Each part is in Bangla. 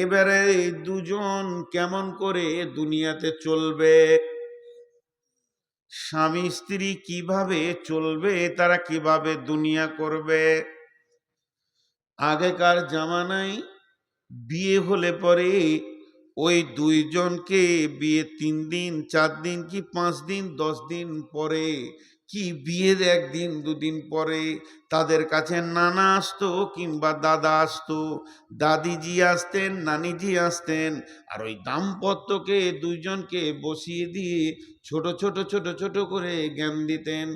এবারে দুজন কেমন করে দুনিয়াতে চলবে, স্বামী স্ত্রী কিভাবে চলবে, তারা কিভাবে দুনিয়া করবে। আগেকার জামানায় বিয়ে হলে পরে ওই দুইজনকে বিয়ে 3 দিন 4 দিন কি 5 দিন 10 দিন পরে, কি বিয়ের 1 দিন 2 দিন পরে তাদের কাছে নানা আসতো কিংবা দাদা আসতো, দাদিজি আসতেন, নানিজি আসতেন। আর ওই দাম্পত্যকে দুইজনকে বসিয়ে দিয়ে ছোট ছোট ছোট ছোট করে জ্ঞান দিতেন।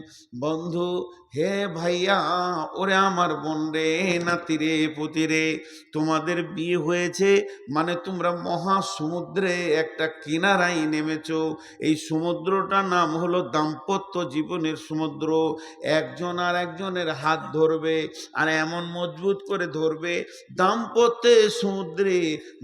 বন্ধু, হে ভাইয়া, ওরে আমার বোন রে, নাতি রে, পুতি রে, তোমাদের বিয়ে হয়েছে মানে তোমরা মহাসমুদ্রে একটা কিনারায় নেমেছ। এই সমুদ্রটার নাম হলো দাম্পত্য জীবনের সমুদ্র। একজন আর একজনের হাত ধরবে, আর এমন মজবুত করে ধরবে, দাম্পত্যের সমুদ্রে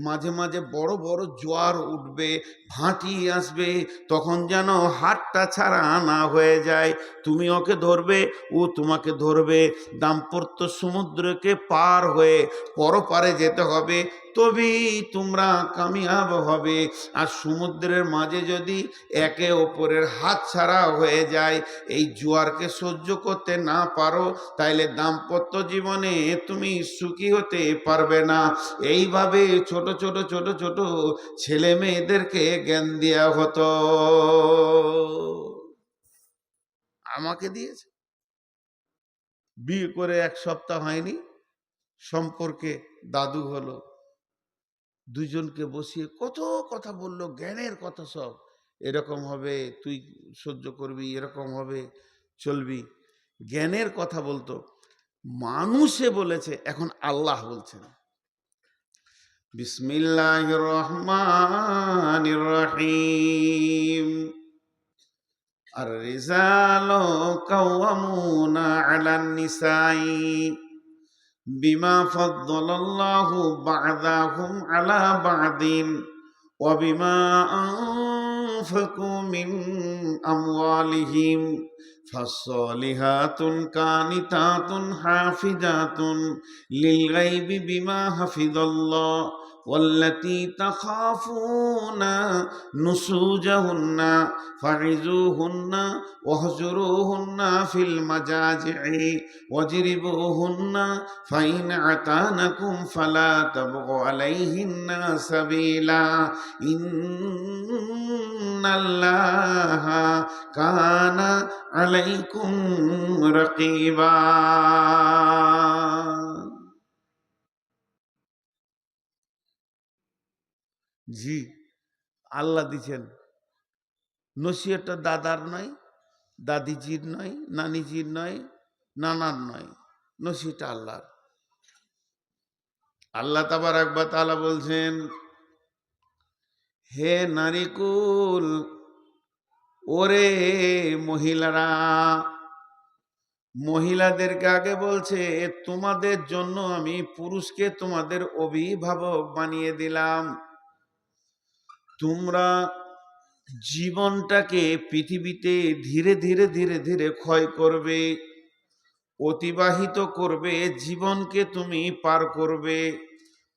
মাঝে মাঝে বড় বড় জোয়ার উঠবে, ভাটি আসবে, তখন যেন হাতটা ছাড়া না হয়ে যায়। তুমি ওকে ধরবে, ও তোমাকে ধরবে, দাম্পত্য সমুদ্রকে পার হয়ে পরপারে যেতে হবে, তবেই তোমরা কামিয়াব হবে। আর সমুদ্রের মাঝে যদি একে অপরের হাত ছাড়া হয়ে যায়, এই জোয়ারকে সহ্য করতে না পারো, তাইলে দাম্পত্য জীবনে তুমি সুখী হতে পারবে না। এইভাবে ছোট ছোট ছোট ছোট ছেলে মেয়েদেরকে জ্ঞান দেওয়া হতো। আমাকে দিয়েছে, বিয়ে করে 1 সপ্তাহ হয়নি, সম্পর্কে দাদু হলো। দুজনকে বসিয়ে কত কথা বললো, জ্ঞানের কথা সব। এরকম হবে, তুই সহ্য করবি, এরকম হবে, চলবি, জ্ঞানের কথা বলতো। মানুষে বলেছে, এখন আল্লাহ বলছেন, বিসমিল্লাহির রহমানির রহিম, আর রিজালু কাওয়ামুনা আলান নিসাই বিমা ফাদ্দালাল্লাহু বা'দাহুম আলা বা'দিন ওয়া বিমা আনফাকু মিন আমওয়ালিহিম ফাসসালিহাতুন কানিতাতুন হাফিজাতুন লিল গায়বি বিমা হাফিজাল্লাহ ওয়াল্লাতী তাখাফুনা নুশুজাহুন্না ফাইজুহুন্না ওয়াহজুরুহুন্না ফিল মাজাজি'i ওয়াজরিবুহুন্না ফাইন আতানাকুম ফালা তাবগু আলাইহিন্না সাবিলা ইন্নাল্লাহা কানা আলাইকুম রাকিবা। জি, আল্লাহ দিছেন। নসিহতটা দাদার নয়, দাদিজির নয়, নানিজির নয়, নানার নয়, নসিহতটা আল্লাহর। আল্লাহ তাবারক ওয়া তাআলা বলছেন, হে নারীকুল, ওরে মহিলারা, মহিলাদেরকে আগে বলছে, তোমাদের জন্য আমি পুরুষকে তোমাদের অভিভাবক বানিয়ে দিলাম। তোমরা জীবনটাকে পৃথিবীতে ধীরে ধীরে ধীরে ধীরে ক্ষয় করবে, অতিবাহিত করবে, জীবনকে তুমি পার করবে।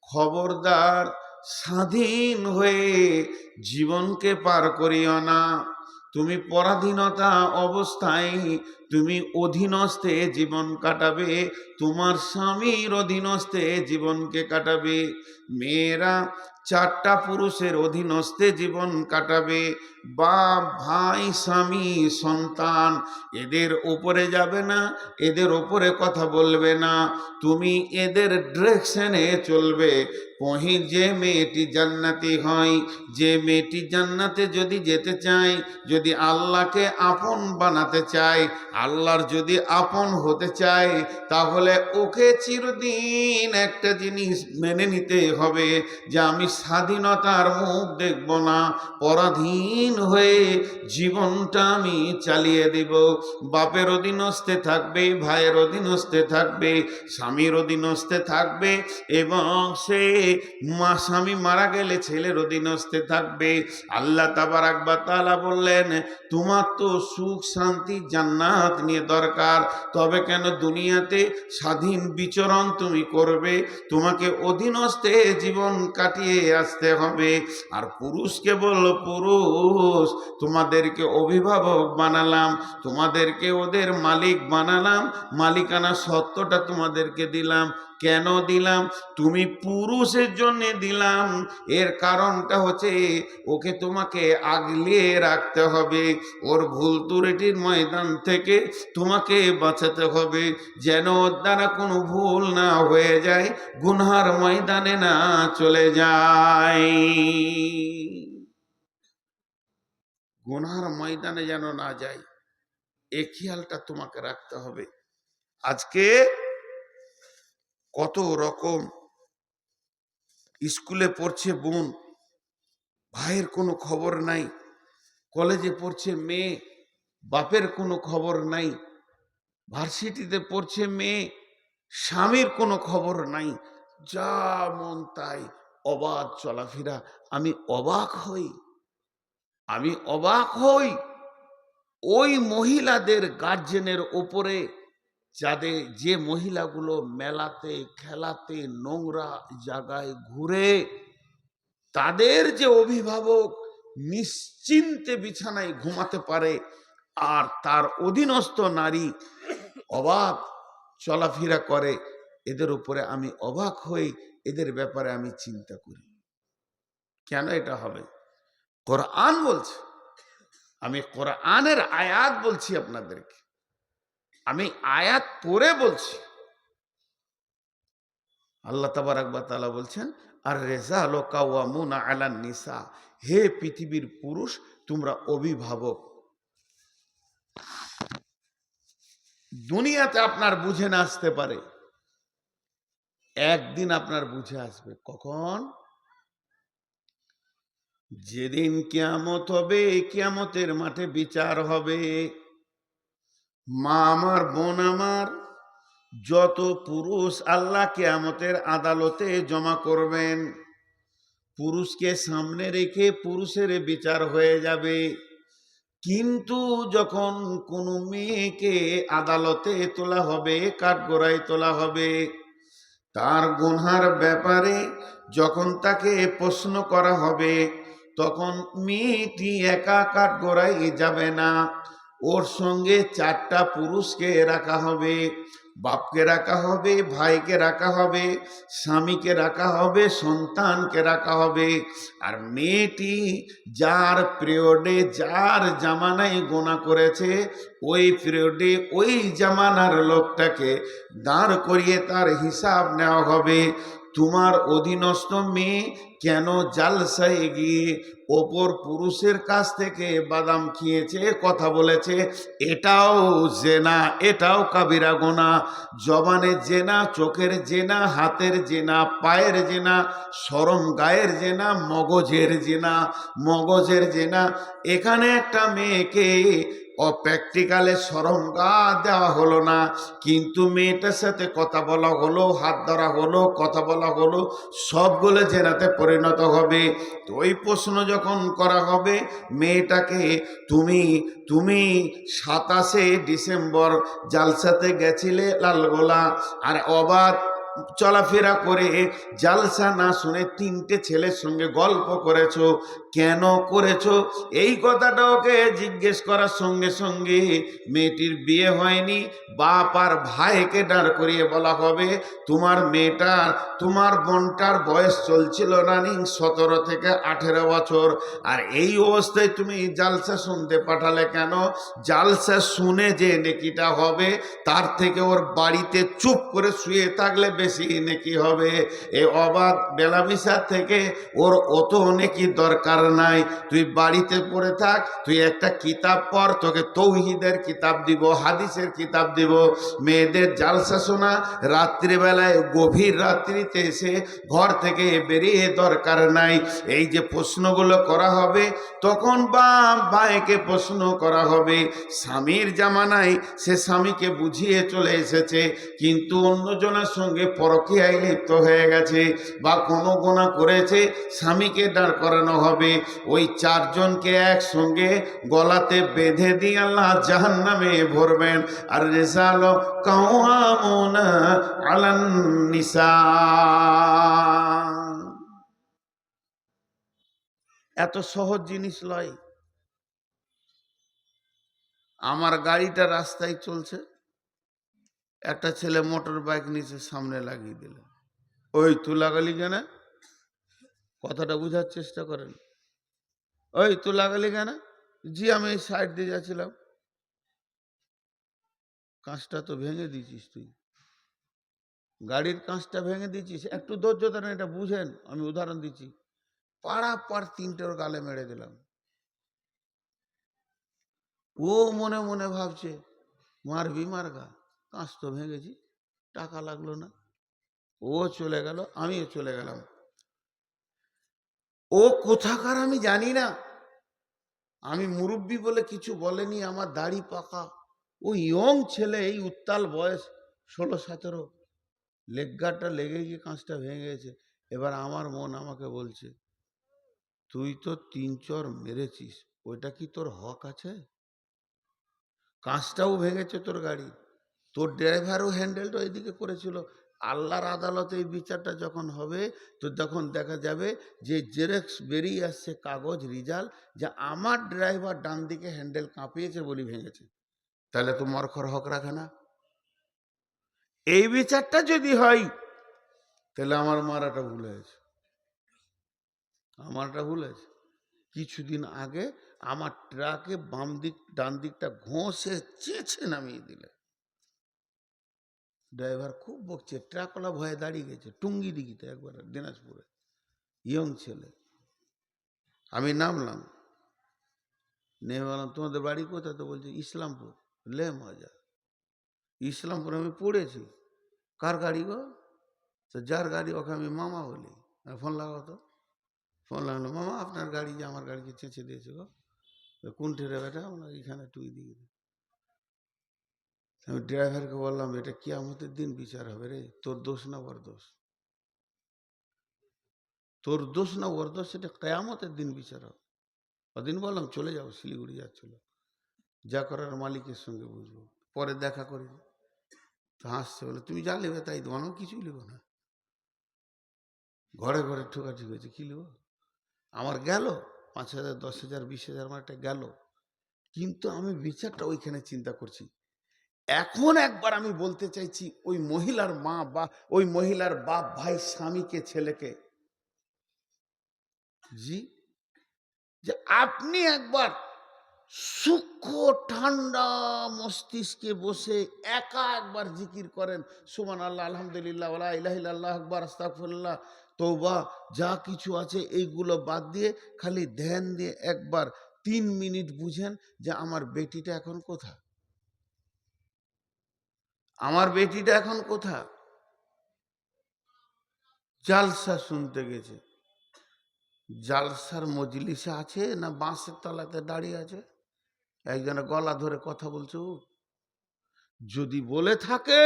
খবরদার, স্বাধীন হয়ে জীবনকে পার করিও না। তুমি পরাধীনতা অবস্থায় তুমি অধীনস্থে জীবন কাটাবে, তোমার স্বামীর অধীনস্থে জীবনকে কাটাবে। মেয়েরা 4টা পুরুষের অধীনস্থে জীবন কাটাবে, বাপ, ভাই, স্বামী, সন্তান, এদের উপরে যাবে না, এদের উপরে কথা বলবে না, তুমি এদের ডিরেকশনে চলবে। যে মেয়েটি জান্নাতি হয়, যে মেয়েটি জান্নাতে যদি যেতে চায়, যদি আল্লাহকে আপন বানাতে চায়, আল্লাহর যদি আপন হতে চায়, তাহলে ওকে চিরদিন একটা জিনিস মেনে নিতে হবে, যে আমি স্বাধীনতার মুখ দেখব না, পরাধীন হয়ে জীবনটা আমি চালিয়ে দেব। বাপের অধীনস্থে থাকবে, ভাইয়ের অধীনস্থে থাকবে, স্বামীর অধীনস্থে থাকবে, এবং সে স্বামী মারা গেলে ছেলের অধীনস্থে থাকবে। আল্লাহ তাবারক ওয়া তাআলা বললেন, তোমার তো সুখ শান্তি জান্নাত জান্নাত নিয়ে দরকার। তবে কেন দুনিয়াতে স্বাধীন বিচরণ তুমি করবে, তোমাকে অধীনস্থে জীবন কাটিয়ে আসতে হবে। আর পুরুষকে বলল, পুরুষ তোমাদেরকে অভিভাবক বানালাম, তোমাদেরকে ওদের মালিক বানালাম, মালিকানা সত্ত্বটা তোমাদেরকে দিলাম। কেন দিলাম? তুমি পুরুষের জন্য দিলাম। এর কারণটা হচ্ছে ওকে তোমাকে আগলিয়ে রাখতে হবে, ওর ভুল ত্রুটির ময়দান থেকে তোমাকে বাঁচাতে হবে, যেন ওর দ্বারা কোনো ভুল না হয়ে যায়, গুনহার ময়দানে না চলে যায়, গুনহার ময়দানে যেন না যায়। এ খেয়ালটা তোমাকে রাখতে হবে। আজকে কত রকম স্কুলে পড়ছে বোন, ভাইয়ের কোনো খবর নাই, কলেজে পড়ছে মেয়ে, বাপের কোনো খবর নাই, ভার্সিটিতে পড়ছে মেয়ে, স্বামীর কোনো খবর নাই, যা মন তাই অবাধ চলাফেরা। আমি অবাক হই, আমি অবাক হই ওই মহিলাদের গার্জেনের ওপরে, যাদের যে মহিলাগুলো মেলাতে খেলাতে নোংরা জায়গায় ঘুরে, তাদের যে অভিভাবক নিশ্চিন্তে বিছানায় ঘুমাতে পারে, আর তার অধীনস্থ নারী অবাক চলাফেরা করে, এদের উপরে আমি অবাক হই, এদের ব্যাপারে আমি চিন্তা করি কেন এটা হবে। কোরআন বলছে, আমি কোরআনের আয়াত বলছি আপনাদেরকে, আমি আয়াত পড়ে বলছি। আল্লাহ তাবারাক ওয়া তাআলা বলছেন, আর রিজালু কাওয়ামুনা আলান নিসা, হে পৃথিবীর পুরুষ তোমরা অভিভাবক। দুনিয়াতে আপনার বুঝে না আসতে পারে, একদিন আপনার বুঝে আসবে। কখন? যেদিন কিয়ামত হবে, কিয়ামতের মাঠে বিচার হবে। মা আমার, বোন আমার, যত পুরুষ আল্লাহ কিয়ামতের আদালতে জমা করবেন, পুরুষকে সামনে রেখে পুরুষের বিচার হয়ে যাবে। কিন্তু যখন কোনো মেয়েকে আদালতে তোলা হবে, কাঠগড়ায় তোলা হবে, তার গুনহার ব্যাপারে যখন তাকে প্রশ্ন করা হবে, তখন মেয়েটি একা কাঠগড়ায় যাবে না, ওর সঙ্গে 4টা পুরুষকে রাখা হবে। বাপকে রাখা হবে, ভাইকে রাখা হবে, স্বামীকে রাখা হবে, সন্তানকে রাখা হবে। আর মেয়েটি যার পিরিয়ডে, যার জামানায় গোনা করেছে, ওই পিরিয়ডে ওই জামানার লোকটাকে দাঁড় করিয়ে তার হিসাব নেওয়া হবে। তোমার অধীনস্থ মেয়ে কেন জালসায় গিয়ে অপর পুরুষের কাছ থেকে বাদাম খেয়েছে, কথা বলেছে, এটাও জেনা, এটাও কাবিরা গোনা। জবানে জেনা, চোখের জেনা, হাতের জেনা, পায়ের জেনা, শরম গায়ের জেনা, মগজের জেনা, মগজের জেনা। এখানে একটা মেয়েকে প্র্যাকটিক্যালে শরমগা দেওয়া হলো না, কিন্তু মেয়েটার সাথে কথা বলা হলো, হাত ধরা হলো, কথা বলা হলো, সবগুলো জেনাতে পরিণত হবে। তো ওই প্রশ্ন যখন করা হবে মেয়েটাকে, তুমি 27শে ডিসেম্বর জালসাতে গেছিলে লালগোলা, আর অবাধ চলাফেরা করে জালসা না শুনে 3টে ছেলের সঙ্গে গল্প করেছো, কেন করেছো? এই কথাটা ওকে জিজ্ঞেস করার সঙ্গে সঙ্গে মেয়েটির বিয়ে হয়নি, বাপ আর ভাইকে দাঁড় করিয়ে বলা হবে, তোমার মেয়েটার, তোমার বোনটার বয়স চলছিল রানিং 17 থেকে 18 বছর, আর এই অবস্থায় তুমি জালসা শুনতে পাঠালে কেন? জালসা শুনে যে নেকিটা হবে, তার থেকে ওর বাড়িতে চুপ করে শুয়ে থাকলে বেশি নেকি হবে। এ অবাধ বেলামিশার থেকে ওর অত নেকি দরকার নাই। তুই বাড়িতে পড়ে থাক, তুই একটা কিতাব পড়, তোকে তৌহিদের কিতাব দিব, হাদিসের কিতাব দিব। মেয়েদের জালসা শোনা রাত্রিবেলায়, গভীর রাত্রিতে এসে ঘর থেকে বেরিয়ে দরকার নাই। এই যে প্রশ্নগুলো করা হবে, তখন বাপ ভাইকে প্রশ্ন করা হবে। স্বামীর জামানায় সে স্বামীকে বুঝিয়ে চলে এসেছে, কিন্তু অন্যজনের সঙ্গে পরকীয়ায় লিপ্ত হয়ে গেছে বা কোনো গুনাহ করেছে, স্বামীকে দাঁড় করানো হবে। ওই চারজনকে একসঙ্গে গলাতে বেঁধে দিয়ে আল্লাহ জাহান্নামে ভরবেন। আর রিজাল কাওয়ামুনা আলান নিসা। এত সহজ জিনিস লয়। আমার গাড়িটা রাস্তায় চলছে, একটা ছেলে মোটর বাইক নিচে সামনে লাগিয়ে দিল। ওই তুই লাগালি কেন? কথাটা বুঝার চেষ্টা করেন। ওই তুই লাগালি কেন? জি আমি সাইড দিয়ে যাচ্ছিলাম। কাঁচটা তো ভেঙে দিয়েছিস তুই, গাড়ির কাঁচটা ভেঙে দিয়েছিস, একটু ধৈর্য ধরেন, এটা বুঝেন, আমি উদাহরণ দিচ্ছি। পাড়া পাড় তিনটের গালে মেরে দিলাম। ও মনে মনে ভাবছে মারবি মারগা, কাঁচ তো ভেঙেছি, টাকা লাগলো না। ও চলে গেল, আমিও চলে গেলাম। ও কোথাকার আমি জানি না, আমি মুরব্বী বলে কিছু বলেনি, আমার দাড়ি পাকা। ও ইয়ং ছেলে, এই উত্তাল বয়স 16-17, লেগগাটা লেগে গিয়ে কাঁচটা ভেঙে গেছে। এবার আমার মন আমাকে বলছে, তুই তো 3 চর মেরেছিস, ওইটা কি তোর হক আছে? কাঁচটাও ভেঙেছে তোর গাড়ি, তোর ড্রাইভারও হ্যান্ডেলটা এদিকে করেছিল। আল্লাহর আদালতে এই বিচারটা যখন হবে, তো তখন দেখা যাবে যে জেরক্স বেরিয়ে আসছে, কাগজ রিজাল্ট, যে আমার ড্রাইভার ডান দিকে হ্যান্ডেল কাঁপিয়েছে বলি ভেঙেছে। তাহলে তো মরখর হক রাখে না। এই বিচারটা যদি হয়, তাহলে আমার মারাটা ভুল হয়েছে, আমারটা ভুল হয়েছে। কিছুদিন আগে আমার ট্রাকে বাম দিক ডান দিকটা ঘষে চেঁচে নামিয়ে দিলে, ড্রাইভার খুব বকছে, ট্রাকওয়ালা ভয়ে দাঁড়িয়ে গেছে টুঙ্গি দিঘিতে, একবার দিনাজপুরে, ইয়ং ছেলে। আমি নামলাম, নেমে বললাম তোমাদের বাড়ি কোথায়? তো বলছে ইসলামপুর। লে মজা, ইসলামপুর আমি পড়েছি। কার গাড়ি গো? তো যার গাড়ি ওকে আমি মামা বলি। ফোন লাগাও তো। ফোন লাগালো, মামা আপনার গাড়ি যে আমার গাড়িকে চেঁচে দিয়েছে গো। কোন ঠেরে বেটা? আমরা এখানে টুই দিয়ে। আমি ড্রাইভারকে বললাম, এটা কিয়ামতের দিন বিচার হবে রে, তোর দোষ না ওর দোষ, তোর দোষ না ওর দোষ, সেটা কেয়ামতের দিন বিচার হবে। ওদিন বললাম চলে যাও, শিলিগুড়ি যাচ্ছিল, যা করার মালিকের সঙ্গে বুঝবো, পরে দেখা করি। তো হাসছে, বলে তুমি যা নেবে তাই দেবো, আমি কিছুই নেবো না। ঘরে ঘরে ঠোকাঠুকি হয়েছে, কি নেবো? আমার গেল 5,000, 10,000, 20,000 আমার একটা গেল, কিন্তু আমি বিচারটা ওইখানে চিন্তা করছি। এখন একবার আমি বলতে চাইছি ওই মহিলার মা বা ওই মহিলার বাপ ভাই স্বামীকে, ছেলেকে, জি, যে আপনি একবার সূক্ষ্ম ঠান্ডা মস্তিষ্কে বসে একা একবার জিকির করেন, সুবহানাল্লাহ, আলহামদুলিল্লাহ, ওয়া লা ইলাহা ইল্লাল্লাহ, আকবার, আস্তাগফিরুল্লাহ, তওবা, যা কিছু আছে এইগুলো বাদ দিয়ে খালি ধ্যান দিয়ে একবার 3 মিনিট বুঝেন যে আমার বেটিটা এখন কোথায়, আমার বেটিটা এখন কোথায়? জালসা শুনতে গেছে, জালসার মজলিসে আছে না বাঁশের তলাতে দাঁড়িয়ে আছে? একজনের গলা ধরে কথা বলছো। যদি বলে থাকে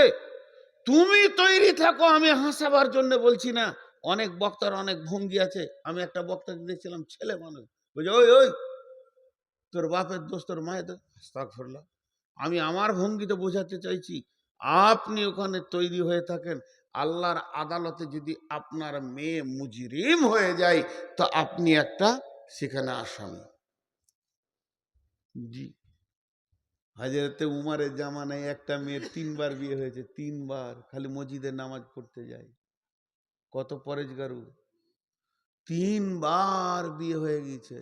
তুমি তৈরি থাকো, আমি হাসাবার জন্য বলছি না। অনেক বক্তার অনেক ভঙ্গি আছে। আমি একটা বক্তাকে দেখছিলাম, ছেলে মানুষ, বুঝে ওই ওই তোর বাপের দোষ, তোর মায়ের দোষ, আস্তাগফিরুল্লাহ। আমি আমার ভঙ্গিতে বোঝাতে চাইছি, আপনি ওখানে তৈরি হয়ে থাকেন, আল্লাহর আদালতে যদি আপনার মেয়ে মুজরিম হয়ে যায়, তো আপনি একটা সেখানে আসামি। জি, হাজরতে উমারের জামানায় একটা মেয়ের 3বার বিয়ে হয়েছে, 3বার, খালি মসজিদে নামাজ পড়তে যায়। কত পরেজগারু, 3বার বিয়ে হয়ে গেছে।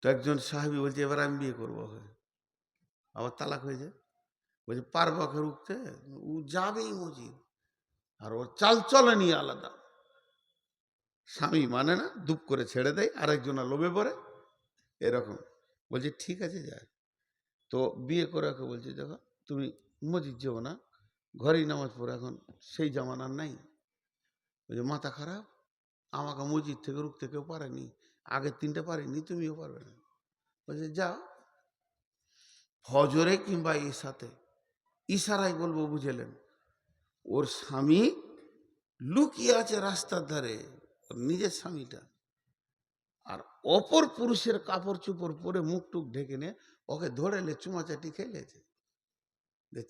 তো একজন সাহাবী বলছে এবার আমি বিয়ে করবো, আবার তালাক হয়েছে। বলছে পারবা করে উঠতে? ও যাবেই মসজিদ, আর ওর চালচলনই আলাদা। স্বামী মানে না, দুপ করে ছেড়ে দেয়, আরেকজনা লোভে পড়ে, এরকম। বলছে ঠিক আছে যায়। তো বিয়ে করে ওকে বলছে দেখো তুমি মসজিদ যাবো না, ঘরেই নামাজ পড়ো, এখন সেই জামানার নাই। ওই যে মাথা খারাপ, আমাকে মসজিদ থেকে রুখতে কেউ পারেনি, আগের 3টে পারিনি, তুমিও পারবে না। বলছে যাও, ফজরে কিংবা ঈশাতে, ইশারায় বলবো বুঝেলেন, ওর স্বামী লুকিয়ে আছে রাস্তার ধারে, ওর নিজের স্বামীটা, আর অপর পুরুষের কাপড় চোপড় পরে মুখ টুক ঢেকে নিয়ে ওকে ধরে লে চুমাচাটি খেলেছে,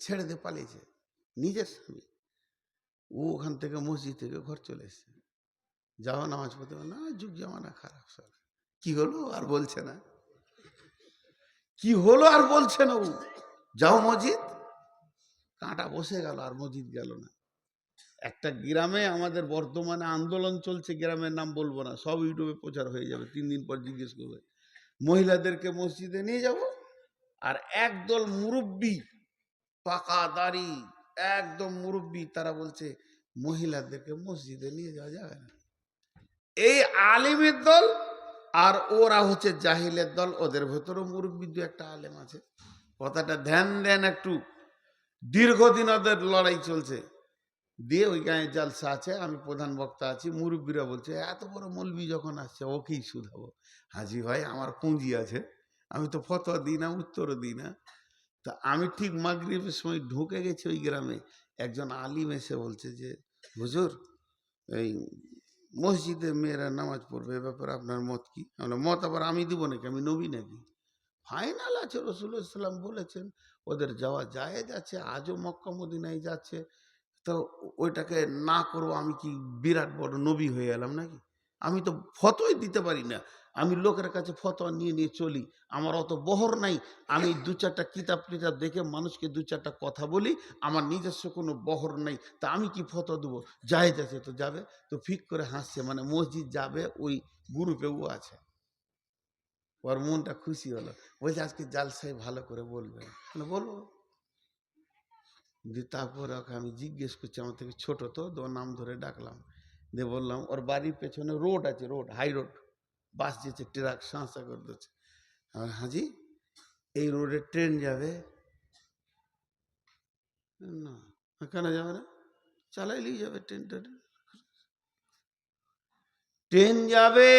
ছেড়ে দিয়ে পালিয়েছে নিজের স্বামী। ও ওখান থেকে মসজিদ থেকে ঘর চলে এসছে, যাও নামাজ পড়তে, না যুগ জামানা খারাপ সব। কি হলো আর বলছে না, কি হলো আর বলছে না, ও যাও মসজিদ, কাঁটা বসে গেল আর মসজিদ গেল না। একটা গ্রামে আমাদের বর্তমানে আন্দোলন চলছে, গ্রামের নাম বলবো না, সব ইউটিউবে প্রচার হয়ে যাবে, 3 দিন পর জিজ্ঞেস করবে। মহিলাদেরকে মসজিদে নিয়ে যাব, আর একদল মুরব্বী, পাকা দাড়ি, একদম মুরব্বী, তারা বলছে মহিলাদেরকে মসজিদে নিয়ে যাওয়া যাবে না। এই আলিমের দল আর ওরা হচ্ছে জাহিলের দল, ওদের ভেতরেও মুরব্বী দু একটা আলেম আছে। কথাটা ধ্যান দেন একটু, দীর্ঘদিন ওদের লড়াই চলছে। দিয়ে ওই গায়ে জালসা আছে, আমি প্রধান বক্তা আছি, মুরব্বীরা বলছে এত বড় মৌলবি যখন আসছে ওকেই শুধাবো। হাজি ভাই আমার পুঁজি আছে, আমি তো ফতোয়া দিই না, উত্তরও দিই না। তা আমি ঠিক মাগরিবের সময় ঢুকে গেছি ওই গ্রামে, একজন আলিম এসে বলছে যে হুজুর, এই মসজিদে মেয়েরা নামাজ পড়বে, এ ব্যাপারে আপনার মত কি? আমরা মত আবার আমি দিব নাকি, আমি নবী নাকি? ফাইনাল আছে, রাসূলুল্লাহ সাল্লাল্লাহু আলাইহি ওয়াসাল্লাম বলেছেন ওদের যাওয়া জায়েজ আছে, আজও মক্কা মদিনায় যাচ্ছে, তো ওইটাকে না করবো, আমি কি বিরাট বড় নবী হয়ে এলাম নাকি? আমি তো ফতোয়াই দিতে পারি না, আমি লোকের কাছে ফতোয়া নিয়ে নিয়ে চলি, আমার অত বহর নাই। আমি 2-4টা কিতাব টিতাব দেখে মানুষকে 2-4টা কথা বলি, আমার নিজস্ব কোনো বহর নাই, তা আমি কি ফতোয়া দেবো? জায়েজ আছে তো যাবে। তো ফিক করে হাসছে, মানে মসজিদ যাবে ওই গ্রুপে ও আছে। ওর মনটা খুশি হলো, বলছে আজকে জালসায় ভালো করে বলবেন, বলবো। দিয়ে তারপরে ওকে আমি জিজ্ঞেস করছি, আমার থেকে ছোট তো, ওর নাম ধরে ডাকলাম, দিয়ে বললাম ওর বাড়ির পেছনে রোড আছে, রোড হাই রোড, বাস যেছে, ট্রাক সাঁসা করে দিচ্ছে। আর হাজি এই রোডে ট্রেন যাবে না? কেন যাবে না? চালাইলেই যাবে ট্রেনটা, ট্রেন যাবে,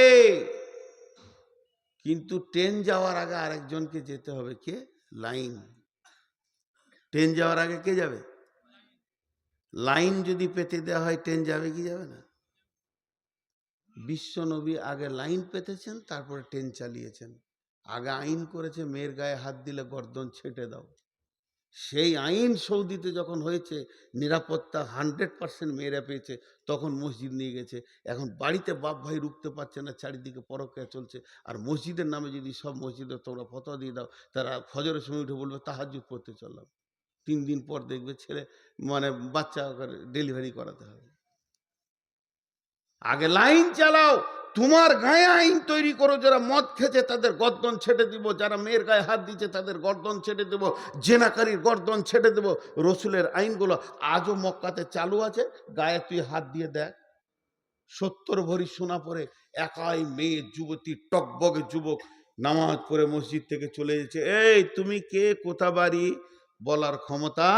কিন্তু ট্রেন যাওয়ার আগে আরেকজনকে যেতে হবে, কে? লাইন। ট্রেন যাওয়ার আগে কে যাবে? লাইন যদি পেতে দেওয়া হয় ট্রেন যাবে কি যাবে না? বিশ্ব নবী আগে লাইন পেতেছেন, তারপরে ট্রেন চালিয়েছেন। আগে আইন করেছে মেয়ের গায়ে হাত দিলে গর্দন ছেটে দাও। সেই আইন সৌদিতে যখন হয়েছে, নিরাপত্তা 100% মেয়েরা পেয়েছে, তখন মসজিদ নিয়ে গেছে। এখন বাড়িতে বাপ ভাই রুখতে পারছে না, চারিদিকে পরক্রিয়া চলছে, আর মসজিদের নামে যদি সব মসজিদে তোমরা ফতোয়া দিয়ে দাও, তারা ফজরের সময় উঠে বলবে তাহাজ্জুদ পড়তে চললাম, 3 দিন পর দেখবে ছেলে, মানে বাচ্চা ডেলিভারি করাতে হবে। আগে লাইন চালাও, তোমার গায়ে আইন তৈরি করো, যারা মদ খেছে তাদের গর্দন ছেড়ে দিব, যারা মেয়ের গায়ে হাত দিচ্ছে তাদের গর্দন ছেড়ে দেব, জেনাকারীর গর্দন ছেড়ে দেব। রসুলের আইনগুলো আজও মক্কাতে চালু আছে। গায়ে তুই হাত দিয়ে দেখ, 70 ভরি সোনা পরে একাই মেয়ে যুবতী, টকবগে যুবক, নামাজ পড়ে মসজিদ থেকে চলে যাচ্ছে। এই তুমি কে, কোথা বাড়ি, বলার ক্ষমতা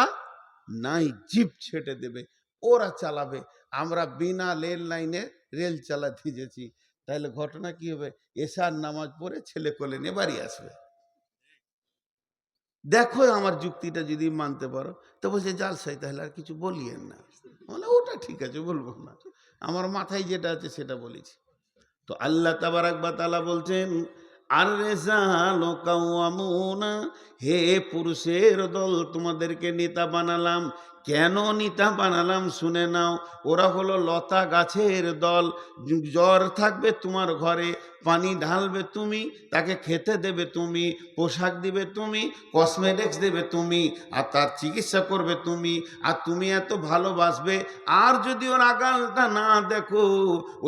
নাই, জিপ ছেটে দেবে, ওরা চালাবে। আমরা বিনা রেল লাইনে রেল চালাতে গেছি, তাহলে ঘটনা কি হবে? এশার নামাজ পড়ে ছেলে কোলে নিয়ে বাড়ি আসবে। দেখো আমার যুক্তিটা যদি মানতে পারো। তো বলছে জালসাই, তাহলে আর কিছু বলিয়েন না। মানে ওটা ঠিক আছে, বলবো না, আমার মাথায় যেটা আছে সেটা বলেছি। তো আল্লাহ তাবারাক ওয়া তাআলা বলছেন, আর রিজালু কাওয়ামুনা, হে পুরুষের দল, তোমাদেরকে নেতা বানালাম। কেন নেতা বানালাম শুনে নাও। ওরা হলো লতা গাছের দল। জ্বর থাকবে তোমার ঘরে, পানি ঢালবে তুমি, তাকে খেতে দেবে তুমি, পোশাক দিবে তুমি, কসমেটিক্স দেবে তুমি, আর তার চিকিৎসা করবে তুমি, আর তুমি এত ভালোবাসবে। আর যদি ওর আগালটা না দেখো,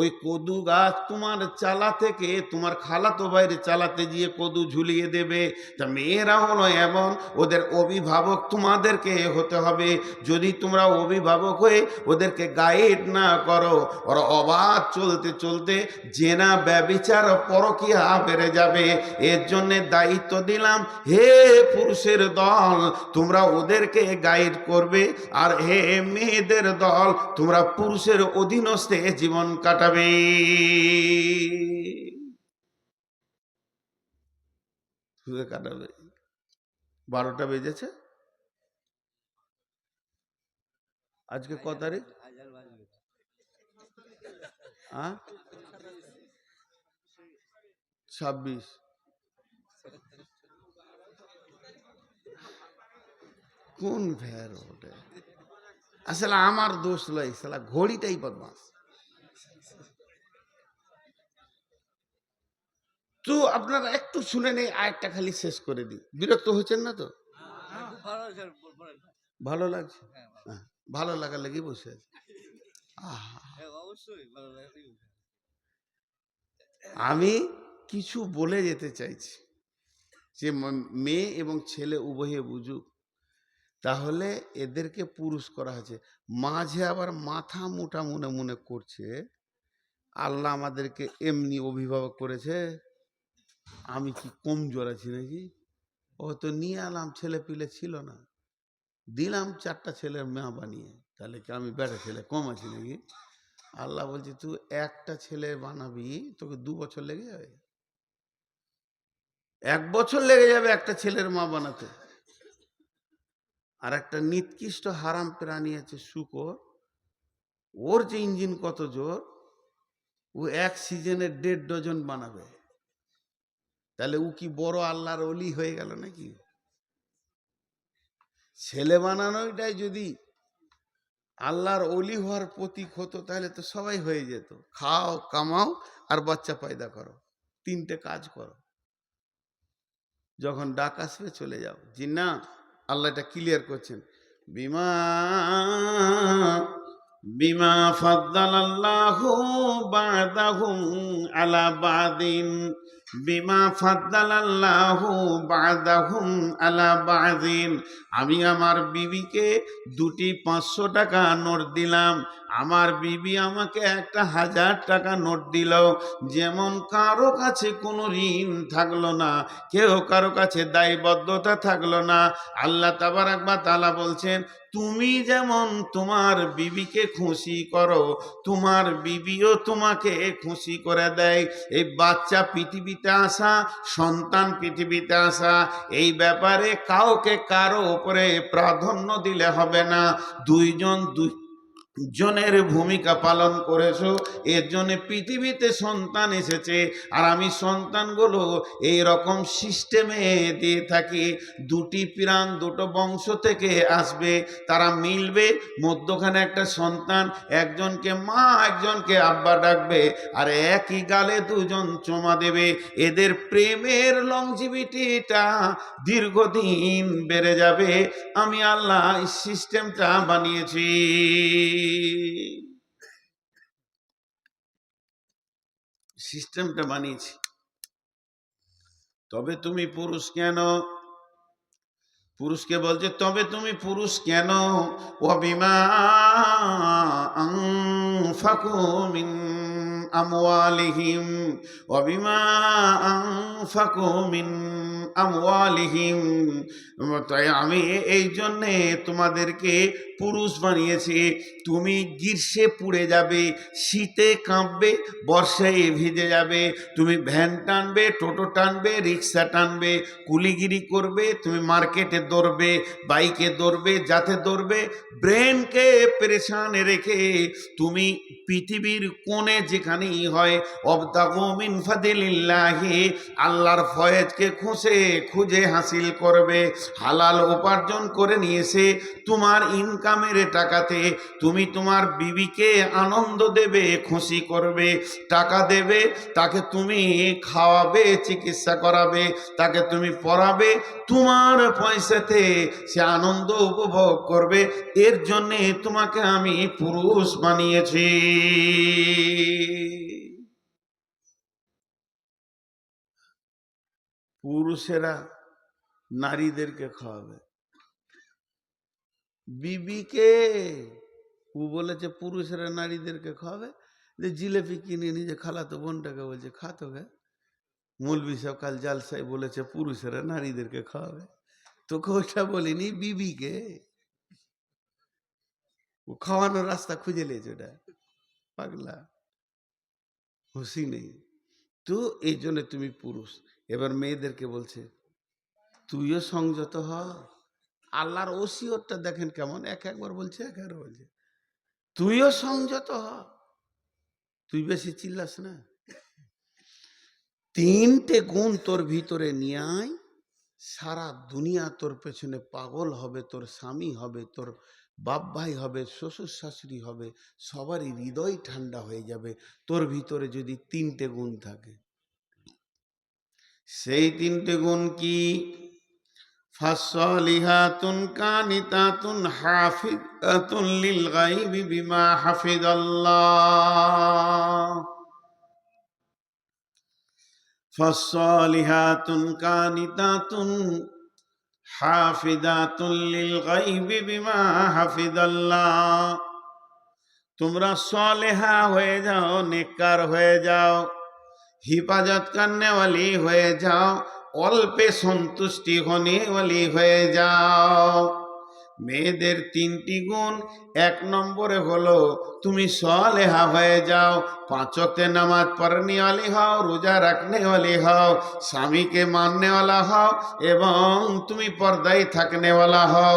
ওই কদু গাছ তোমার চালা থেকে তোমার খালাতো বাইরে চালাতে গিয়ে কদু ঝুলিয়ে দেবে। তা মেয়েরা হলো এমন, ওদের অভিভাবক তোমাদেরকে হতে হবে। যদি তোমরা অভিভাবক হয়ে ওদেরকে গাইড না করো, ওরা অবাধ চলতে চলতে জেনা ব্যভিচার পরকীয়া বেড়ে যাবে। এর জন্যে দায়িত্ব দিলাম, হে পুরুষের দল, তোমরা ওদেরকে গাইড করবে, আর হে মেয়েদের দল, তোমরা পুরুষের অধীনস্থে জীবন কাটাবে। কাটাবে। 12টা বেজেছে। আজকে ক তারিখ? 26। কোন ভ্যার ওটা? আসলে আমার দোষ লয়, শালা ঘড়িটাই বদমাস। তো আপনারা একটু শুনে নেই, আরেকটা খালি শেষ করে দিই। বিরক্ত হচ্ছেন না তো? ভালো লাগছে? হ্যাঁ, ভালো লাগার লেগে বসে আছে। আমি কিছু বলে যেতে চাইছি যে মেয়ে এবং ছেলে উভয়ে বুঝুক, তাহলে এদেরকে পুরুষ করা হয়েছে। মাঝে আবার মাথা মোটা মনে মনে করছে আল্লাহ আমাদেরকে এমনি অভিভাবক করেছে, আমি কি কমজোর আছি নাকি? ও তো নিয়ে আলাম, ছেলে পিলে ছিল না, দিলাম 4টা ছেলের মা বানিয়ে, তাহলে কি আমি বেটা ছেলে কম আছি নাকি? আল্লাহ বলছে তুই একটা ছেলে বানাবি, তোকে 2 বছর লেগে যাবে, 1 বছর লেগে যাবে একটা ছেলের মা বানাতে। আর একটা নিকৃষ্ট হারাম প্রাণী আছে শূকর, ওর যে ইঞ্জিন কত জোর, ও 1 সিজনে 1.5 ডজন বানাবে। তাহলে ও কি বড় আল্লাহর ওলি হয়ে গেল নাকি? ছেলে বানানোটাই যদি আল্লাহর ওলি হওয়ার প্রতীক হতো, তাহলে তো সবাই হয়ে যেত। খাও, কামাও, আর বাচ্চা পয়দা করো, 3টে কাজ করো, যখন ডাক আসবে চলে যাও। জি না, আল্লাহ এটা ক্লিয়ার করছেন। বিমা বিমা ফাদ্দালাল্লাহু বা'দাহুম আলা বা'দিন, বিমা ফাদ্দালাল্লাহু বা'দাহুম আলা বা'দিন। আমি আমার বিবিকে 2টি 500 টাকা নোট দিলাম, আমার বিবি আমাকে একটা 1000 টাকা নোট দিল। যেমন কারো কাছে কোনো ঋণ থাকলো না, কেউ কারো কাছে দায়বদ্ধতা থাকলো না। আল্লাহ তাবারাক ওয়া তাআলা বলছেন, তুমি যেমন তোমার বিবিকে খুশি করো, তোমার বিবিও তোমাকে খুশি করে দেয়। এই বাচ্চা পৃথিবীতে আসা, সন্তান পৃথিবীতে আসা, এই ব্যাপারে কাউকে কারো উপরে প্রাধান্য দিলে হবে না। দুইজনের ভূমিকা পালন করেছো, এর জন্য পৃথিবীতে সন্তান এসেছে। আর আমি সন্তানগুলো এই রকম সিস্টেমে দিয়ে থাকি, 2টি প্রাণ 2টো বংশ থেকে আসবে, তারা মিলবে, মধ্যখানে একটা সন্তান, একজনকে মা একজনকে আব্বা ডাকবে, আর একই গালে 2জন চুমা দেবে। এদের প্রেমের লংজিভিটিটা দীর্ঘদিন বেড়ে যাবে। আমি আল্লাহ সিস্টেমটা বানিয়েছি। সিস্টেমটা বানিয়েছি। তবে তুমি পুরুষ কেন? পুরুষকে বলছে তবে তুমি পুরুষ কেন? ওয়াবিমা আনফাকু মিন আমওয়ালিহিম, ওয়াবিমা আনফাকু মিন আমওয়ালিহিম। তাই আমি এই জন্যে তোমাদেরকে পুরুষ বানিয়েছি। তুমি গ্রীষ্মে পুড়ে যাবে, শীতে কাঁপবে, বর্ষায় ভিজে যাবে। তুমি ভ্যান টানবে, টোটো টানবে, রিক্সা টানবে, কুলিগিরি করবে, তুমি মার্কেটে দৌড়বে, বাইকে দৌড়বে, যাতে দৌড়বে। ব্রেনকে পেরেশানে রেখে তুমি পৃথিবীর কোণে যেখানেই হয়, অবতাগু মিন ফাদিলিল্লাহি, আল্লাহর ফয়েজকে খুঁজে হাসিল করবে। হালাল উপার্জন করে নিয়েছে, তোমার ইনকামের টাকাতে তুমি তোমার বিবিকে আনন্দ দেবে, খুশি করবে, টাকা দেবে, তাকে তুমি খাওয়াবে, চিকিৎসা করাবে, তাকে তুমি পড়াবে, তোমার পয়সাতে সে আনন্দ উপভোগ করবে। এর জন্যে তোমাকে আমি পুরুষ বানিয়েছি। পুরুষেরা নারীদেরকে খাওয়াবে, বিবিকে। ও বলেছে পুরুষেরা নারীদেরকে খাওয়াবে, যে জিলেপি কিনে নিজে খালাতো বোনটাকে বলছে খাতো গে। মৌলভী সাহেব কাল জালসায় বলেছে পুরুষেরা নারীদেরকে খাওয়াবে, তোকে ওইটা বলিনি, বিবিকে। ও খাওয়ানোর রাস্তা খুঁজে নিয়েছে, ওটা পাগলা, হুঁশি নেই। তো এই জন্য তুমি পুরুষ। এবার মেয়েদেরকে বলছে তুইও সংযত হ। আল্লাহর ওসিয়তটা দেখেন কেমন, একবার বলছে, একবার বলছে তুইও সংযত হ, তুই বেশি চিল্লাস না। তিনটে গুণ তোর ভিতরে নিয়ে আয়, সারা দুনিয়া তোর পেছনে পাগল হবে, তোর স্বামী হবে, তোর বাপ ভাই হবে, শ্বশুর শাশুড়ি হবে, সবারই হৃদয় ঠান্ডা হয়ে যাবে তোর ভিতরে যদি তিনটে গুণ থাকে। সেই তিনটে গুণ কি? ফাসলিহাতুন কানিতাতুন হাফিজাতুন লিল গায়বি বিমা হাফিজাল্লাহ। ফাসলিহাতুন কানিতাতুন হাফিজাতুন লিল গায়বি বিমা হাফিজাল্লাহ। তোমরা সালেহা হয়ে যাও, নেককার হয়ে যাও, हिफाजत करने वाली হয়ে যাও, অল্পে সন্তুষ্টি होने वाली হয়ে যাও। মেয়েদের তিনটি গুণ, এক নম্বরে হলো তুমি সালেহা হয়ে যাও, 5 ওয়াক্তে নামাজ পড়নে वाली হও, রোজা রাখনে वाली হও, স্বামীকে মাননে वाला হও এবং তুমি পর্দায় থাকনে वाला হও।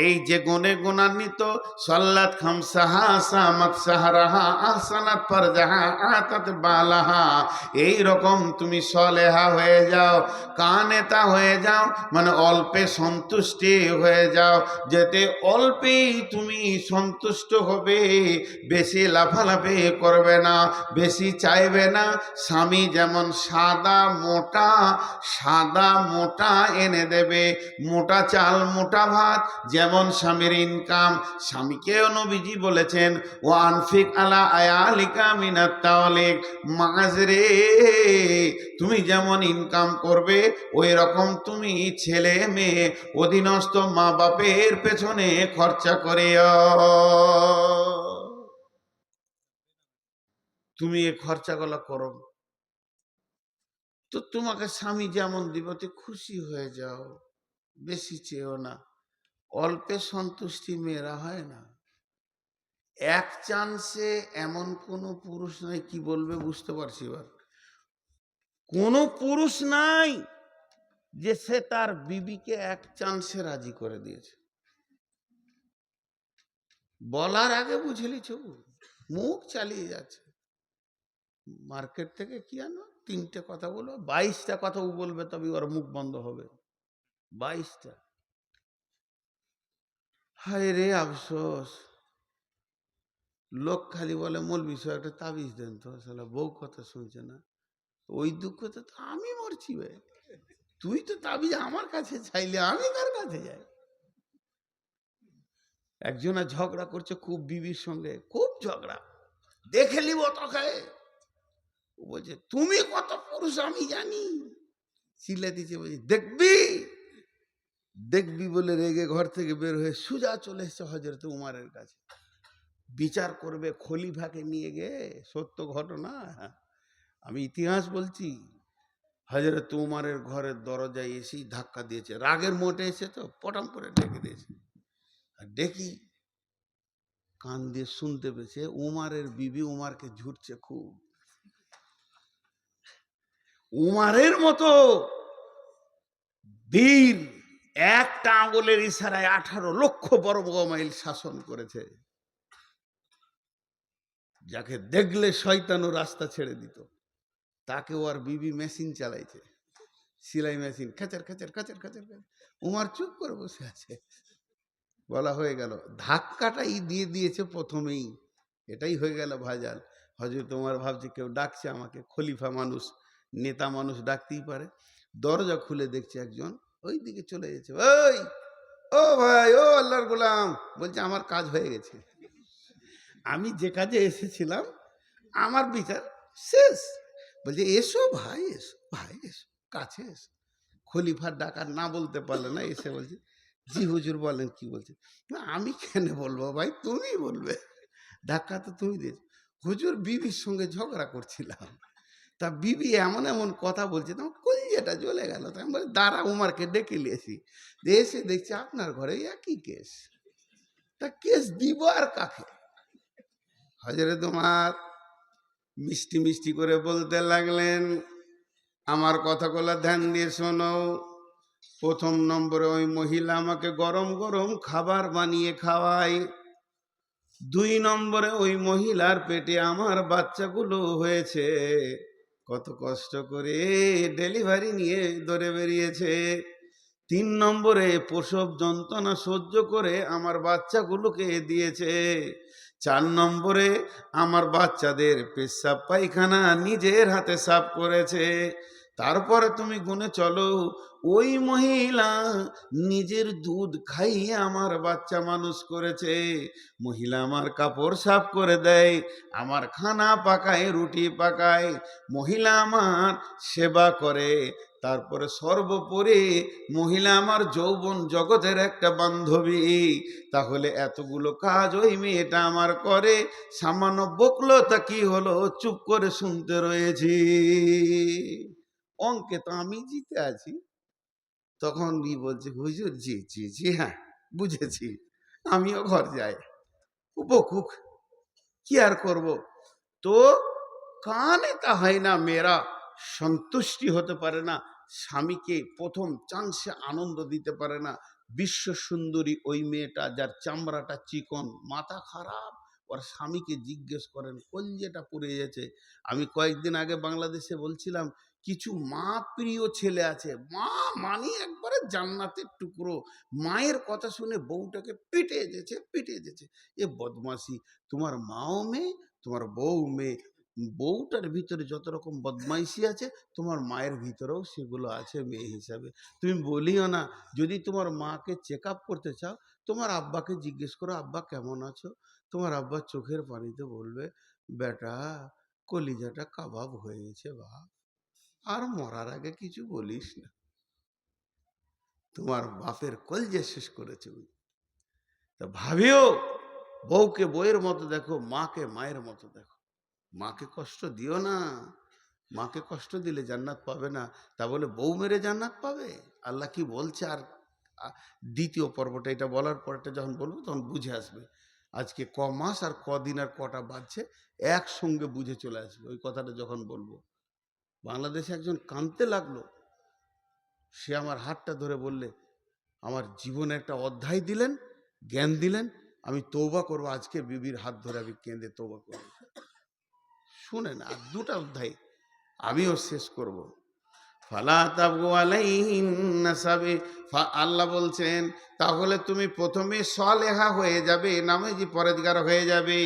এই যে গুণে গুণান্বিত, সাল্লাত খামসাহা সামাত সাহরাহা আহসানাত ফারজাহা আতাত বালাহা, এই রকম তুমি সালেহা হয়ে যাও, কানেতা হয়ে যাও, মানে অল্পে সন্তুষ্টি হয়ে যাও, যেতে অল্পেই তুমি সন্তুষ্ট হবে, বেশি লাফালাফি করবে না, বেশি চাইবে না। স্বামী যেমন সাদা মোটা এনে দেবে, মোটা চাল মোটা ভাত, যেমন স্বামীর ইনকাম। স্বামীকেও নবীজি বলেছেন, ও আনফিক আলা আয়ালিকা মিনাত তাওলিক, মাঝরে তুমি যেমন ইনকাম করবে ওই রকম তুমি ছেলে মেয়ে অধীনস্থ মা বাপের পেছনে খরচা করিও। তুমি এই খরচাগুলো করো তো তোমাকে স্বামী যেমন দিব তুই খুশি হয়ে যাও, বেশি চেয়েও না। অল্পে সন্তুষ্টি মেয়েরা হয় না। এক চান্সে এমন কোনো পুরুষ নাই, কি বলবে বুঝতে পারছি এবার, কোনো পুরুষ নাই যে সে তার বিবিকে এক চান্সে রাজি করে দিয়েছে। বলার আগে বুঝে লিছ, মুখ চালিয়ে যাচ্ছে। মার্কেট থেকে কি আনো, 3টে কথা বলবো, 22টা কথা বলবে, তবে ওর মুখ বন্ধ হবে। 22টা। হায় রে আফসোস, লোক খালি বলে মৌলবি সাহেব একটা তাবিজ দেন তো, শালা বউ কথা শুনছে না। ওই দুঃখতে তো আমি মরছি ভাই, তুই তো তাবিজ আমার কাছে চাইলে আমি কার কাছে যাই। একজনা ঝগড়া করছে খুব বিবির সঙ্গে, খুব ঝগড়া, দেখে নিব তোকে। ও বলছে তুমি কত পুরুষ আমি জানি, চিল্লা দিচ্ছে, বলছে দেখবি দেখবি বলে রেগে ঘর থেকে বের হয়ে সোজা চলে এসছে হযরত উমারের কাছে। বিচার করবে খলিফাকে নিয়ে গিয়ে, সত্য ঘটনা, আমি ইতিহাস বলছি। হযরত উমারের ঘরের দরজায় এসেই ধাক্কা দিয়েছে, রাগের মোটে এসে তো পটাম করে ডেকে দিয়েছে। আর ডেকি কান দিয়ে শুনতে পেয়েছে উমারের বিবি উমারকে ঝুটছে খুব। উমারের মতো বীর একটা আঙুলের ইশারায় 18 লক্ষ বর্গ মাইল শাসন করেছে, যাকে দেখলে শয়তানও রাস্তা ছেড়ে দিত, তাকে ওর বিবি মেশিন চালাইছে, সেলাই মেশিন, খাচার খাচার খাচার খাচার। উমার চুপ করে বসে আছে। বলা হয়ে গেল, ধাক্কাটাই দিয়ে দিয়েছে প্রথমেই, এটাই হয়ে গেল ভাজাল। হযরত উমার ভাবছে কেউ ডাকছে আমাকে, খলিফা মানুষ, নেতা মানুষ ডাকতেই পারে। দরজা খুলে দেখছে একজন ওই দিকে চলে গেছে। ওই ও ভাই, ও আল্লাহর গোলাম, বলছে আমার কাজ হয়ে গেছে, আমি যে কাজে এসেছিলাম আমার বিচার শেষ। বলছে এসো ভাই, এসো ভাই, এসো কাছে এসো। খলিফার ডাকার না বলতে পারলে না, এসে বলছে জি হুজুর বলেন, কি বলছে। না আমি কেন বলবো ভাই, তুমি বলবে, ধাক্কা তো তুমি দিয়েছো। হুজুর বিবির সঙ্গে ঝগড়া করছিলাম, তা বিবি এমন এমন কথা বলছে, তোমার কলিজাটা জ্বলে গেল। তা আমি বলি দাঁড়া, উমারকে ডেকে নিয়েছি, এসে দেখছি আপনার ঘরে একই কেস, তা কেস দিব আর কাকে। হযরত উমার মিষ্টি মিষ্টি করে বলতে লাগলেন, আমার কথাগুলো ধ্যান দিয়ে শোনো। প্রথম নম্বরে ওই মহিলা আমাকে গরম গরম খাবার বানিয়ে খাওয়ায়, 2 নম্বরে ওই মহিলার পেটে আমার বাচ্চাগুলো হয়েছে, কত কষ্ট করে ডেলিভারি নিয়ে দৌড়ে বেরিয়েছে। 3 নম্বরে প্রসব যন্ত্রণা সহ্য করে আমার বাচ্চাগুলোকে দিয়েছে। 4 নম্বরে আমার বাচ্চাদের পেশাব পায়খানা নিজের হাতে সাফ করেছে। তারপরে তুমি গুনে চলো, ওই মহিলা নিজের দুধ খাইয়ে আমার বাচ্চা মানুষ করেছে। মহিলা আমার কাপড় সাফ করে দেয়, আমার খানা পাকায়, রুটি পাকায়, মহিলা আমার সেবা করে। তারপরে সর্বোপরি মহিলা আমার যৌবন জগতের একটা বান্ধবী। তাহলে এতগুলো কাজ ওই মেয়েটা আমার করে, সামান্য বকলো তা কি হলো, চুপ করে শুনতে রয়েছি। অঙ্কে তো আমি জিতে আছি। তখন বলছে, হুজুর জি জি জি, হ্যাঁ বুঝেছি, আমিও ঘর যাই, বকুক, কি আর করব। তো কানে তা হয় না, মেয়েরা সন্তুষ্টি হতে পারে না, স্বামীকে প্রথম চান্সে আনন্দ দিতে পারে না। বিশ্ব সুন্দরী ওই মেয়েটা, যার চামড়াটা চিকন, মাথা খারাপ, ওর স্বামীকে জিজ্ঞেস করেন, কলজেটা পুড়ে গেছে। আমি কয়েকদিন আগে বাংলাদেশে বলছিলাম, কিছু মা প্রিয় ছেলে আছে, মা মানে একবারে জান্নাতের টুকরো, মায়ের কথা শুনে বউটাকে পিটে যেছে পিটে যেছে। এ বদমাসি, তোমার মাও মেয়ে, তোমার বউ মেয়ে, বউটার ভিতরে যত রকম বদমাইশি আছে, তোমার মায়ের ভিতরেও সেগুলো আছে মেয়ে হিসাবে। তুমি বলিও না, যদি তোমার মাকে চেক আপ করতে চাও, তোমার আব্বাকে জিজ্ঞেস করো, আব্বা কেমন আছো? তোমার আব্বা চোখের পানিতে বলবে, বেটা কলিজাটা কাবাব হয়ে গেছে বাপ, আর মরার আগে কিছু বলিস না, তোমার বাপের কলজে শেষ করেছে। তা ভাবিও, বউকে বউয়ের মতো দেখো, মাকে মায়ের মতো দেখো। মাকে কষ্ট দিও না, মাকে কষ্ট দিলে জান্নাত পাবে না। তা বলে বউ মেরে জান্নাত পাবে? আল্লাহ কি বলছে? আর দ্বিতীয় পর্বটা, এটা বলার পরটা যখন বলবো তখন বুঝে আসবে। আজকে ক মাস আর কদিন আর কটা বাজছে, একসঙ্গে বুঝে চলে আসবে ওই কথাটা যখন বলবো। বাংলাদেশে একজন কাঁদতে লাগলো, সে আমার হাতটা ধরে বললে, আমার জীবনে একটা অধ্যায় দিলেন, জ্ঞান দিলেন, আমি তৌবা করবো, আজকে বিবির হাত ধরে আমি কেঁদে তৌবা করবো। শুনেন, আর 2টা অধ্যায় আমিও শেষ করব। ফালা তাবগু আলাইহিন্না সাবি, আল্লাহ বলছেন, তাহলে তুমি প্রথমে সলেহা হয়ে যাবে, নামাজি পরেজগার হয়ে যাবে।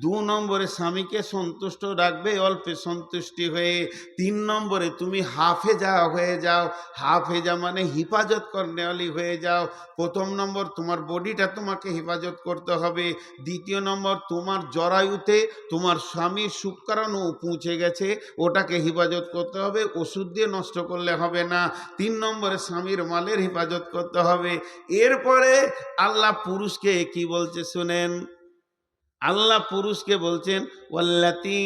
2 নম্বরে স্বামীকে সন্তুষ্ট রাখবে, অল্পে সন্তুষ্টি হয়ে। 3 নম্বরে তুমি হাফেজা হয়ে যাও। হাফেজা মানে হিফাজত করনেওয়ালি হয়ে যাও। প্রথম নম্বর, তোমার বডিটা তোমাকে হেফাজত করতে হবে। দ্বিতীয় নম্বর, তোমার জরায়ুতে তোমার স্বামীর শুক্রাণু পৌঁছে গেছে, ওটাকে হেফাজত করতে হবে, ওষুধ দিয়ে নষ্ট করলে হবে না। 3 নম্বরে, স্বামীর মালের হেফাজত করতে হবে। এরপরে আল্লাহ পুরুষকে কি বলছে শুনেন, আল্লাহ পুরুষকে বলছেন, ওয়াল্লাতী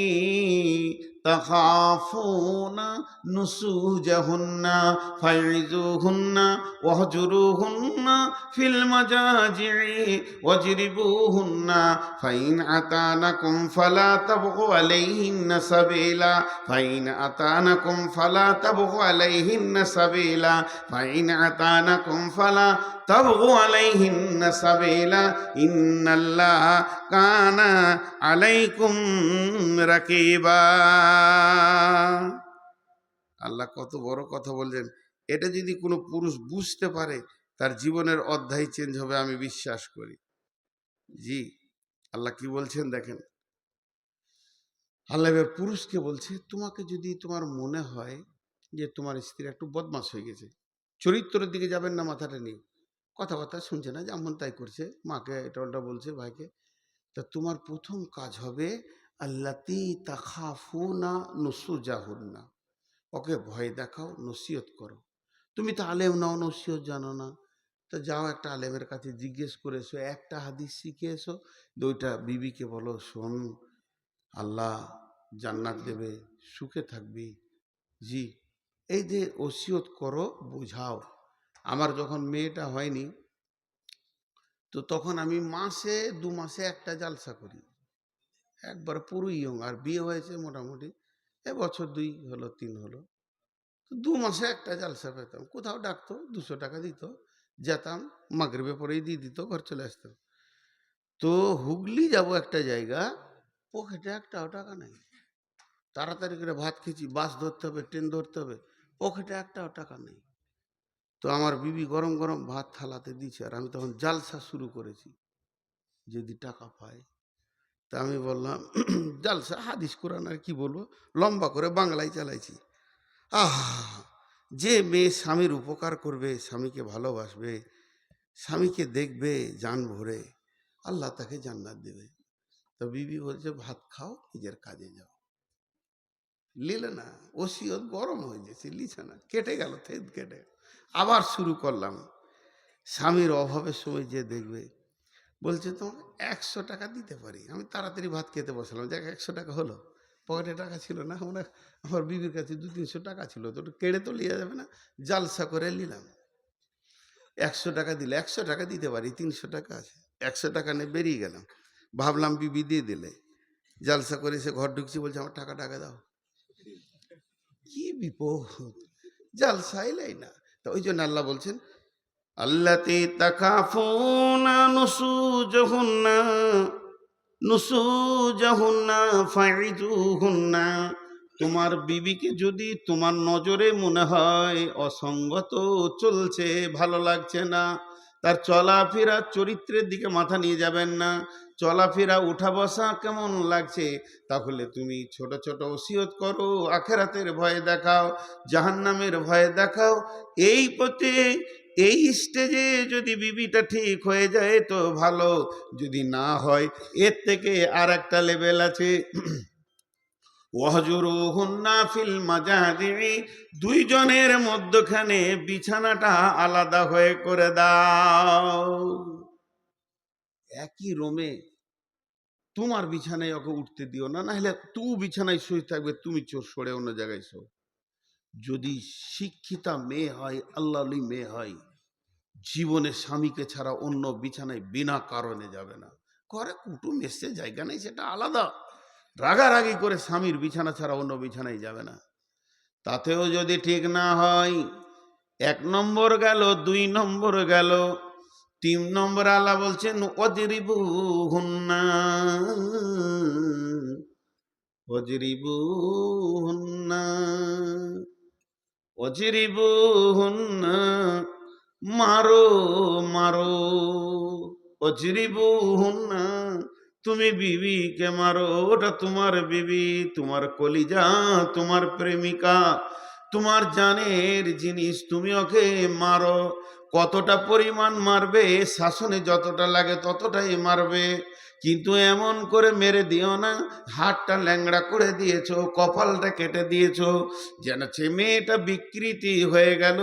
তাখাফুনা নুসুজাহুন্না ফাইযুহুন্না ওয়াহজুরুহুন্না ফিল মাজাজি'i ওয়াজরিবুহুন্না ফাইন আতানাকুম ফালা তাবগু আলাইহিন্না সাবিলা ফাইন আতানাকুম ফালা তাবগু আলাইহিন্না সাবিলা ফাইন আতানাকুম ফালা তাবগু আলাইহিন্না সাবিলা ইন্নাল্লাহ কানা আলাইকুম রাকিবা। আল্লাহ কত বড় কথা বললেন। এটা যদি কোনো পুরুষ বুঝতে পারে, তার জীবনের অধ্যায় চেঞ্জ হবে, আমি বিশ্বাস করি। জি, আল্লাহ কি বলছেন দেখেন। আল্লাহ এবার পুরুষকে বলছে, তোমাকে যদি তোমার মনে হয় যে তোমার স্ত্রী একটু বদমাশ হয়ে গেছে, চরিত্রের দিকে যাবেন না মাথাটা নিয়ে, কথাবার্তা শুনছে না, যেমন তাই করছে, মাকে এটা ওটা বলছে, ভাইকে, তা তোমার প্রথম কাজ হবে, আল্লাতি তাখাফুনা নুসুজাহুন্না, ওকে ভয় দেখাও, নসিহত করো। তুমি তো আলেম নাও, নসিহত জানো না, তা যাও একটা আলেমের কাছে জিজ্ঞেস করে এসো, একটা হাদিস শিখে এসো, 2টা বিবিকে বলো, শোন, আল্লাহ জান্নাত দেবে, সুখে থাকবি। জি, এই যে ওসিয়ত করো, বোঝাও। আমার যখন মেয়েটা হয়নি, তো তখন আমি মাসে 2 মাসে একটা জালসা করি, একবার পুরো ইয়ং। আর বিয়ে হয়েছে মোটামুটি বছর 2 হলো, 3 হলো। তো 2 মাসে একটা জালসা পেতাম, কোথাও ডাকতো, 200 টাকা দিত, যেতাম, মাগরিবে পরেই দিয়ে দিত, ঘর চলে আসতাম। তো হুগলি যাব একটা জায়গা, পকেটে একটাও টাকা নেই। তাড়াতাড়ি করে ভাত খেয়েছি, বাস ধরতে হবে, ট্রেন ধরতে হবে, পকেটে একটাও টাকা নেই। তো আমার বিবি গরম গরম ভাত থালাতে দিচ্ছে, আর আমি তখন জালসা শুরু করেছি যদি টাকা পাই। তা আমি বললাম জালসা হাদিস কোরআন আর কি বলবো, লম্বা করে বাংলায় চালাইছি। আহ, যে মেয়ে স্বামীর উপকার করবে, স্বামীকে ভালোবাসবে, স্বামীকে দেখবে জান ভরে, আল্লাহ তাকে জান্নাত দেবে। তো বিবি বলছে ভাত খাও, নিজের কাজে যাও। নিলে না, ওসিয়ত গরম হয়ে গেছে, লিছে না, কেটে গেল, থেদ কেটে গেল। আবার শুরু করলাম। স্বামীর অভাবের সময় যে দেখবে, বলছে তোমাকে 100 টাকা দিতে পারি। আমি তাড়াতাড়ি ভাত খেতে বসলাম, দেখ 100 টাকা হলো। পকেটে টাকা ছিল না, আমার বিবির কাছে 200-300 টাকা ছিল, তো কেড়ে তো লিয়া যাবে না, জালসা করে নিলাম। 100 টাকা দিলে, 100 টাকা দিতে পারি, 300 টাকা আছে, 100 টাকা নিয়ে বেরিয়ে গেলাম। ভাবলাম বিবি দিয়ে দিলে, জালসা করে সে ঘর ঢুকছি, বলছে আমার টাকা দাও। কি বিপদ, জালসা এলাই না। তো ওই জন্য আল্লাহ বলছেন আল্লাতি তাকাফুনা নুসুজুহুন্না নুসুজুহুন্না ফাইজুহুন্না। তোমার বিবিকে যদি তোমার নজরে মনে হয় অসঙ্গত চলছে, ভালো লাগছে না, তার চলাফেরা চরিত্রের দিকে মাথা নিয়ে যাবেন না, চলাফেরা উঠা বসা কেমন লাগছে, তাহলে তুমি ছোট ছোট ওসিয়ত করো, আখেরাতের ভয় দেখাও, জাহান্নামের ভয় দেখাও। এই পথে, এই স্টেজে যদি বিবিটা ঠিক হয়ে যায় তো ভালো, যদি না হয় এর থেকে আর একটা লেভেল আছে। ওয়াহজুরুহুন্না ফিল মাজাজি'i, দুইজনের মধ্যখানে বিছানাটা আলাদা হয়ে করে দাও। একই রুমে তোমার বিছানায় ওকে উঠতে দিও না, নাহলে তুমি বিছানায় শুয়ে থাকবে, তুমি চোর সরে অন্য জায়গায় শো। যদি শিক্ষিতা মেয়ে হয়, আল্লাহলি মেয়ে হয়, জীবনে স্বামীকে ছাড়া অন্য বিছানায় বিনা কারণে যাবে না। করে কুটুম এসছে, জায়গা নেই, সেটা আলাদা, রাগারাগি করে স্বামীর বিছানা ছাড়া অন্য বিছানায় যাবে না। তাতেও যদি ঠিক না হয়, 1 নম্বর গেল, 2 নম্বর গেল, 3 নম্বর আল্লাহ বলছেন ওয়াজরিবুহুন্না ওয়াজরিবুহুন্না ওয়াজরিবুহুন্না, মারো মারো। ওয়াজরিবুহুন্না, তুমি বিবিকে মারো, ওটা তোমার বিবি, তোমার কলিজা, তোমার প্রেমিকা, তোমার জানের জিনিস, তুমি ওকে মারো। কতটা পরিমাণ মারবে, শাসনে যতটা লাগে ততটাই মারবে, কিন্তু এমন করে মেরে দিও না হাতটা ল্যাংড়া করে দিয়েছো, কপালটা কেটে দিয়েছো, যেন সে মেয়েটা বিকৃতি হয়ে গেল,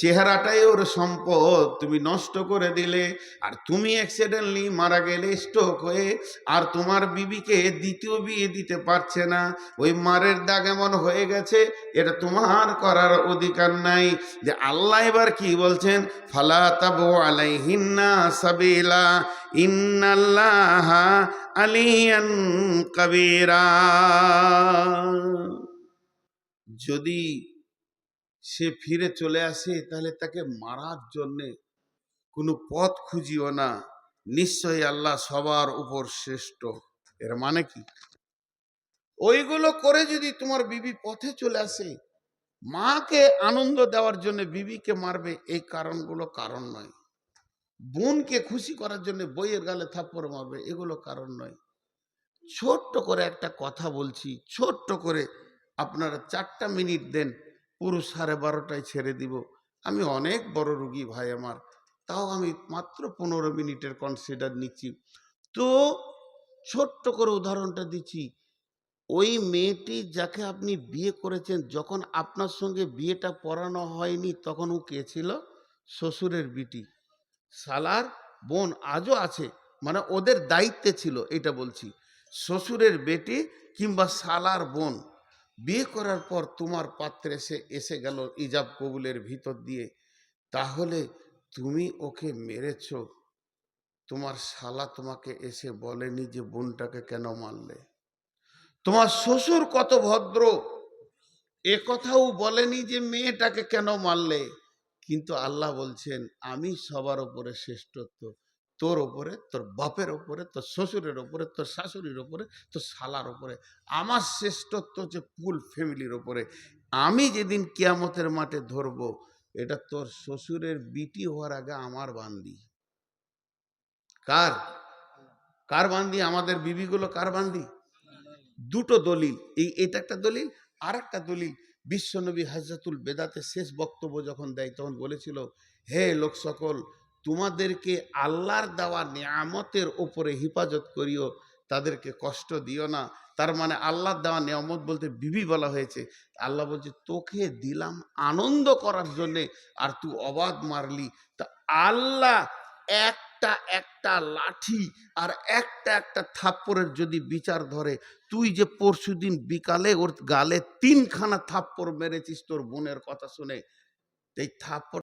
চেহারাটাই ওর সম্পদ তুমি নষ্ট করে দিলে, আর তুমি অ্যাক্সিডেন্টলি মারা গেলে স্ট্রোক হয়ে, আর তোমার বিবিকে দ্বিতীয় বিয়ে দিতে পারছে না, ওই মারের দাগ এমন হয়ে গেছে, এটা তোমার করার অধিকার নাই। যে আল্লাহ এবার কি বলছেন, ফালা তাবু আলাইহিন্না সাবিলা ইন্নাল্লাহা আলিয়ান কাবীরা। যদি সে ফিরে চলে আসে, তাহলে তাকে মারার জন্যে কোনো পথ খুঁজিও না, নিশ্চয়ই আল্লাহ সবার উপর শ্রেষ্ঠ। এর মানে কি, ওইগুলো করে যদি তোমার বিবি পথে চলে আসে, মাকে আনন্দ দেওয়ার জন্য বিবিকে মারবে, এই কারণগুলো কারণ নয়। বোনকে খুশি করার জন্য বইয়ের গালে থাপ্পড় মারবে, এগুলো কারণ নয়। ছোট্ট করে একটা কথা বলছি, ছোট্ট করে, আপনারা 4টা মিনিট দেন, পুরো 12:30টায় ছেড়ে দিব। আমি অনেক বড় রুগী ভাই আমার, তাও আমি মাত্র 15 মিনিটের কনসিডার নিচ্ছি। তো ছোট্ট করে উদাহরণটা দিচ্ছি, ওই মেয়েটি যাকে আপনি বিয়ে করেছেন, যখন আপনার সঙ্গে বিয়েটা পড়ানো হয়নি, তখন ও কে ছিল? শ্বশুরের বিটি, শালার বোন, আজও আছে, মানে ওদের দায়িত্বে ছিল, এটা বলছি। শ্বশুরের বেটি কিংবা শালার বোন বিয়ে করার পর তোমার পাত্রে সে এসে গেল ইজাব কবুলের ভিতর দিয়ে, তাহলে তুমি ওকে মেরেছ, তোমার শালা তোমাকে এসে বলেনি যে বোনটাকে কেন মারলে? তোমার শ্বশুর কত ভদ্র, এ কথাও বলেনি যে মেয়েটাকে কেন মারলে। কিন্তু আল্লাহ বলছেন আমি সবার উপরে শ্রেষ্ঠত্ব, তোর ওপরে, তোর বাপের ওপরে, তোর শ্বশুরের ওপরে, তোর শাশুড়ির ওপরে, তোর শালার ওপরে। আমার শ্রেষ্ঠত্ব হচ্ছে ফুল ফ্যামিলির ওপরে। আমি যেদিন কিয়ামতের মাঠে ধরবো, এটা তোর শ্বশুরের বিটি হওয়ার আগে আমার বান্দি। কার? কার বান্দি? আমাদের বিবিগুলো কার বান্দি? দুটো দলিল, এটা একটা দলিল। আর একটা দলিল, বিশ্বনবী হাজ্জাতুল বেদাতে শেষ বক্তব্য যখন দেয় তখন বলেছিল, হে লোক সকল, তোমাদেরকে আল্লাহর দেওয়া নিয়ামতের ওপরে হেফাজত করিও, তাদেরকে কষ্ট দিও না। তার মানে আল্লাহর দেওয়া নিয়ামত বলতে বিবি বলা হয়েছে। আল্লাহ বলছে তোকে দিলাম আনন্দ করার জন্যে, আর তুই অবাধ মারলি। তা আল্লাহ একটা একটা লাঠি আর একটা একটা থাপ্পড়ের যদি বিচার ধরে, তুই যে পরশুদিন বিকালে ওর গালে 3খানা থাপ্পড় মেরেছিস তোর বোনের কথা শুনে, এই থাপ্পড়